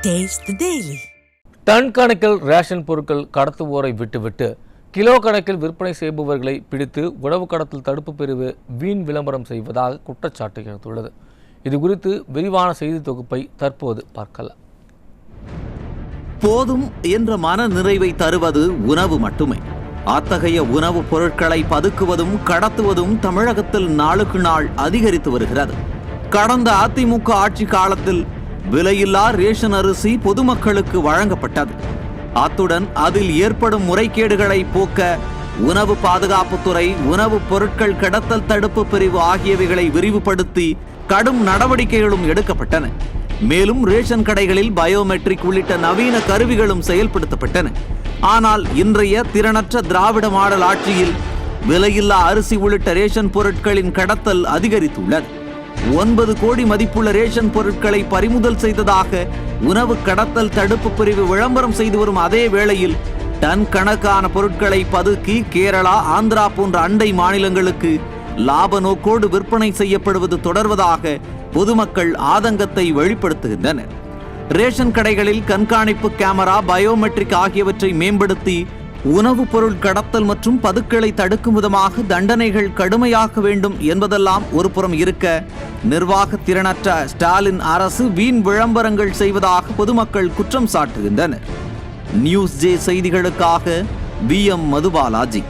Taste the Daily. Ton கணக்கில் ration பொருட்கள் கடத்துவோரை விட்டுவிட்டு கிலோ கணக்கில் விற்பனை செய்பவர்களை பிடித்து உணவு கடத்தல் தடுப்பு பிரிவு வீண் விளம்பரம் செய்வதாக குற்றச்சாட்டு எழுந்துள்ளது. இது குறித்து விரிவான செய்தி தொகுப்பை தற்போது பார்க்கலாம். போதும் என்ற மன நிறைவை தருவது உணவு மட்டுமே. அத்தகைய உணவுப் பொருட்களை பதுக்குவதும் கடத்துவதும் தமிழகத்தில் நாளுக்கு நாள் அதிகரித்து வருகிறது. கடந்த அதிமுக ஆட்சி காலத்தில் விலையில்லா ரேஷன் அரிசி பொதுமக்களுக்கு வழங்கப்பட்டது. அத்துடன் அதில் ஏற்படும் முறைகேடுகளை போக்க உணவு பாதுகாப்புத்துறை, உணவுப் பொருட்கள் கடத்தல் தடுப்பு பிரிவு ஆகியவைகளை விரிவுபடுத்தி கடும் நடவடிக்கைகளும் எடுக்கப்பட்டன. மேலும் ரேஷன் கடைகளில் பயோமெட்ரிக் உள்ளிட்ட நவீன கருவிகளும் செயல்படுத்தப்பட்டன. ஆனால் இன்றைய திறனற்ற திராவிட மாடல் ஆட்சியில் விலையில்லா அரிசி உள்ளிட்ட ரேஷன் பொருட்களின் கடத்தல் அதிகரித்துள்ளது. 9 கோடி மதிப்புள்ள ரேஷன் பொருட்களை பறிமுதல் செய்ததாக உணவு கடத்தல் தடுப்பு பிரிவு விளம்பரம் செய்து வரும் அதே வேளையில் டன் கணக்கான பொருட்களை பதுக்கி கேரளா, ஆந்திரா போன்ற அண்டை மாநிலங்களுக்கு லாப நோக்கோடு விற்பனை செய்யப்படுவது தொடர்வதாக பொதுமக்கள் ஆதங்கத்தை வெளிப்படுத்துகின்றனர். ரேஷன் கடைகளில் கண்காணிப்பு கேமரா, பயோமெட்ரிக் ஆகியவற்றை மேம்படுத்தி உணவுப் பொருள் கடத்தல் மற்றும் பதுக்களை தடுக்கும் விதமாக தண்டனைகள் கடுமையாக்க வேண்டும் என்பதெல்லாம் ஒரு புறம் இருக்க, நிர்வாக திறனற்ற ஸ்டாலின் அரசு வீண் விளம்பரங்கள் செய்வதாக பொதுமக்கள் குற்றம் சாட்டுகின்றனர். நியூஸ் ஜே செய்திகளுக்காக VM மதுபாலாஜி.